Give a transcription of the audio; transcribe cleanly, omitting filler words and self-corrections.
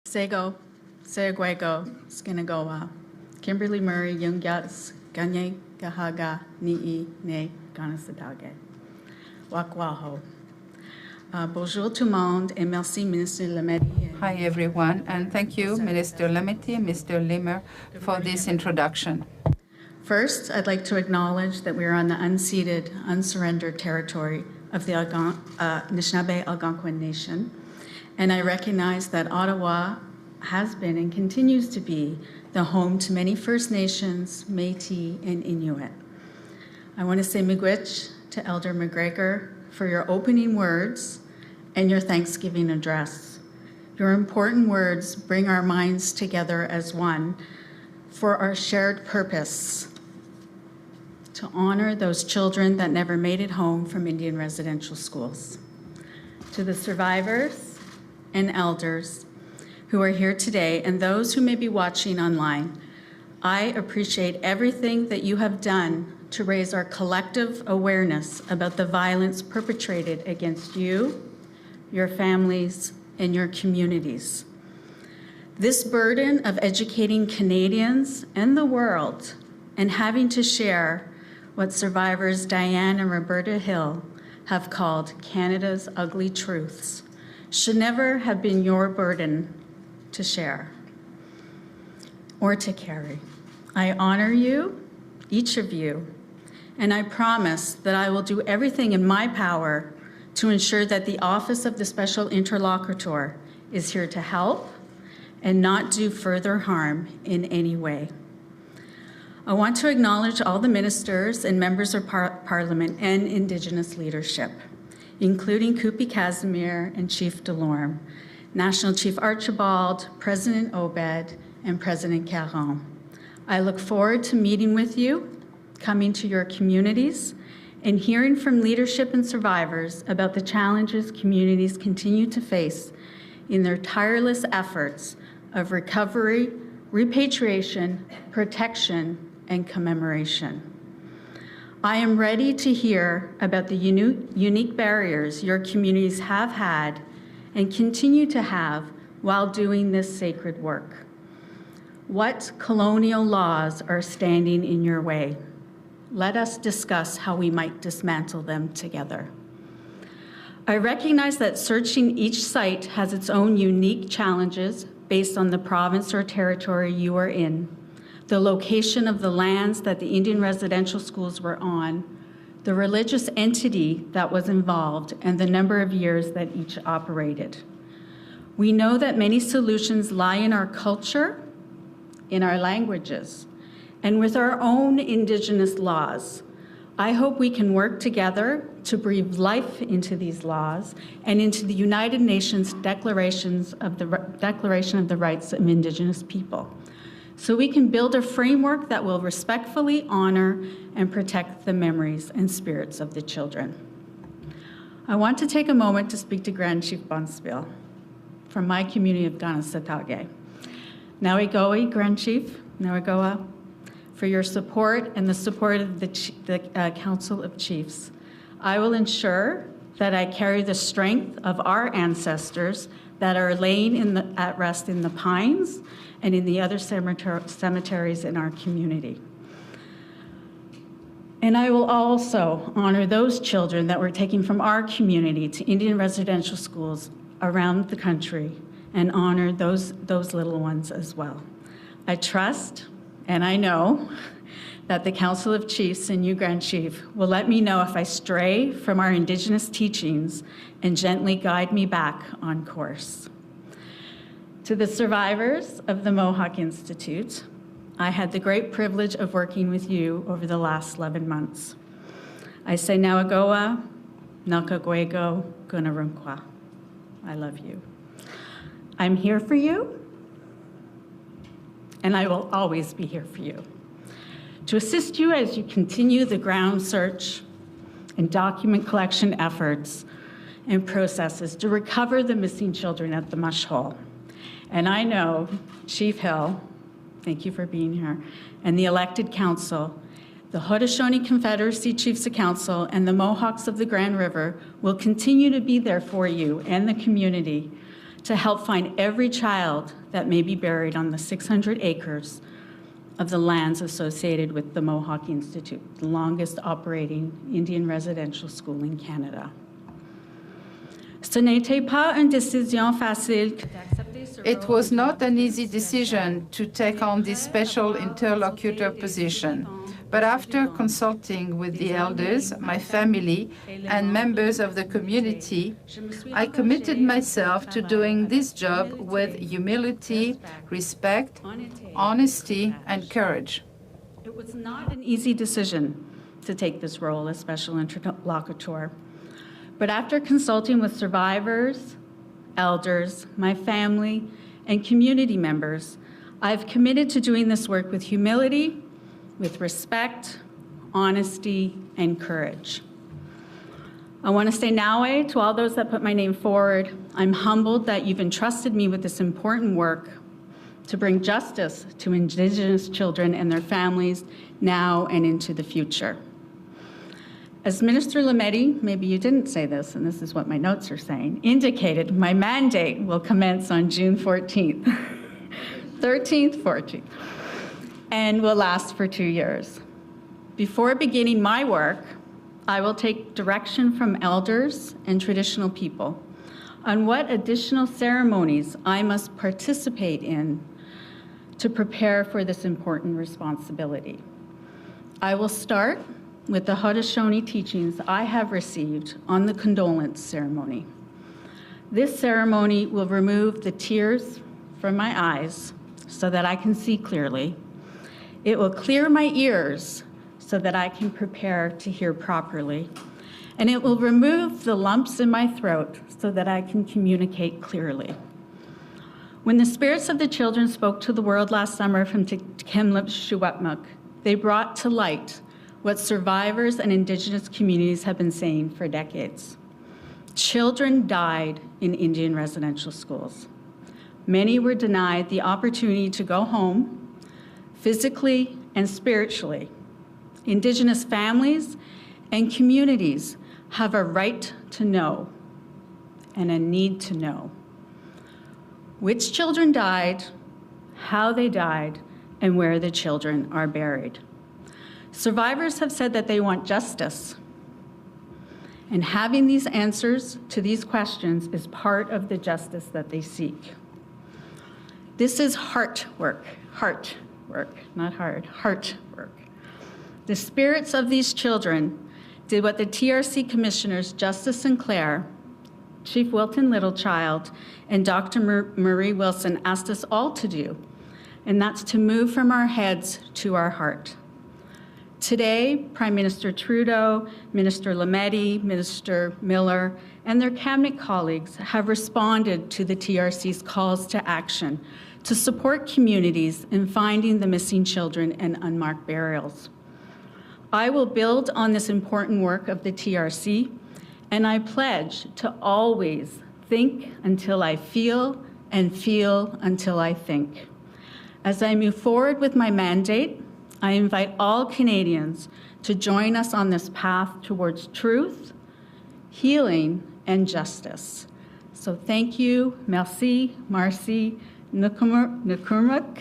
Sego, Seguego, Skinagoa, Kimberly Murray, Yungyats, Ganye, Gahaga, Ni'i, Ne, Ganasadage. Wakwaho. Bonjour tout le monde et merci, Minister Lameti. Hi, everyone, and thank you, Minister Lameti and Mr. Limer, for this introduction. First, I'd like to acknowledge that we are on the unceded, unsurrendered territory of the Anishinaabe Algonquin Nation, and I recognize that Ottawa has been and continues to be the home to many First Nations, Métis, and Inuit. I want to say miigwech to Elder McGregor for your opening words and your Thanksgiving address. Your important words bring our minds together as one for our shared purpose to honor those children that never made it home from Indian residential schools. To the survivors and elders who are here today and those who may be watching online, I appreciate everything that you have done to raise our collective awareness about the violence perpetrated against you, your families, and your communities. This burden of educating Canadians and the world and having to share what survivors Diane and Roberta Hill have called Canada's ugly truths should never have been your burden to share or to carry. I honor you, each of you, and I promise that I will do everything in my power to ensure that the Office of the Special Interlocutor is here to help and not do further harm in any way. I want to acknowledge all the ministers and members of Parliament and Indigenous leadership, including Kupi Casimir and Chief Delorme, National Chief Archibald, President Obed, and President Caron. I look forward to meeting with you, coming to your communities, and hearing from leadership and survivors about the challenges communities continue to face in their tireless efforts of recovery, repatriation, protection, and commemoration. I am ready to hear about the unique barriers your communities have had and continue to have while doing this sacred work. What colonial laws are standing in your way? Let us discuss how we might dismantle them together. I recognize that searching each site has its own unique challenges based on the province or territory you are in, the location of the lands that the Indian residential schools were on, the religious entity that was involved, and the number of years that each operated. We know that many solutions lie in our culture, in our languages, and with our own Indigenous laws. I hope we can work together to breathe life into these laws and into the United Nations Declaration of the Rights of Indigenous People, so we can build a framework that will respectfully honor and protect the memories and spirits of the children. I want to take a moment to speak to Grand Chief Bonspiel from my community of Ganasatage. Nawigo'i, Grand Chief, Nawigo'a, for your support and the support of the Council of Chiefs. I will ensure that I carry the strength of our ancestors that are laying at rest in the Pines and in the other cemeteries in our community. And I will also honor those children that were taken from our community to Indian residential schools around the country and honor those little ones as well. I trust and I know that the Council of Chiefs and you, Grand Chief, will let me know if I stray from our Indigenous teachings and gently guide me back on course. To the survivors of the Mohawk Institute, I had the great privilege of working with you over the last 11 months. I say Nawagoa, Nalkagwego, Gunarunkwa. I love you. I'm here for you, and I will always be here for you, to assist you as you continue the ground search and document collection efforts and processes to recover the missing children at the Mush Hole. And I know Chief Hill, thank you for being here, and the elected council, the Haudenosaunee Confederacy Chiefs of Council, and the Mohawks of the Grand River will continue to be there for you and the community to help find every child that may be buried on the 600 acres of the lands associated with the Mohawk Institute, the longest operating Indian residential school in Canada. Ce n'était pas une décision facile d'accepter ce It rôle was not an easy decision to take on this special interlocutor position, but after consulting with the elders, my family, and members of the community, I committed myself to doing this job with humility, respect, honesty, and courage. It was not an easy decision to take this role as special interlocutor. But after consulting with survivors, elders, my family, and community members, I've committed to doing this work with humility, with respect, honesty, and courage. I want to say nawe to all those that put my name forward. I'm humbled that you've entrusted me with this important work to bring justice to Indigenous children and their families now and into the future. As Minister Lametti, maybe you didn't say this, and this is what my notes are saying, indicated, my mandate will commence on June 14th, 13th, 14th, and will last for 2 years. Before beginning my work, I will take direction from elders and traditional people on what additional ceremonies I must participate in to prepare for this important responsibility. I will start with the Haudenosaunee teachings I have received on the condolence ceremony. This ceremony will remove the tears from my eyes so that I can see clearly. It will clear my ears so that I can prepare to hear properly. And it will remove the lumps in my throat so that I can communicate clearly. When the spirits of the children spoke to the world last summer from Tkemlip Shuwapmuk, they brought to light what survivors and Indigenous communities have been saying for decades. Children died in Indian residential schools. Many were denied the opportunity to go home, physically and spiritually. Indigenous families and communities have a right to know and a need to know which children died, how they died, and where the children are buried. Survivors have said that they want justice, and having these answers to these questions is part of the justice that they seek. This is heart work, not hard, heart work. The spirits of these children did what the TRC commissioners, Justice Sinclair, Chief Wilton Littlechild, and Dr. Marie Wilson asked us all to do, and that's to move from our heads to our heart. Today, Prime Minister Trudeau, Minister Lametti, Minister Miller, and their cabinet colleagues have responded to the TRC's calls to action to support communities in finding the missing children and unmarked burials. I will build on this important work of the TRC, and I pledge to always think until I feel and feel until I think. As I move forward with my mandate, I invite all Canadians to join us on this path towards truth, healing, and justice. So thank you, merci, marci, nukumuk,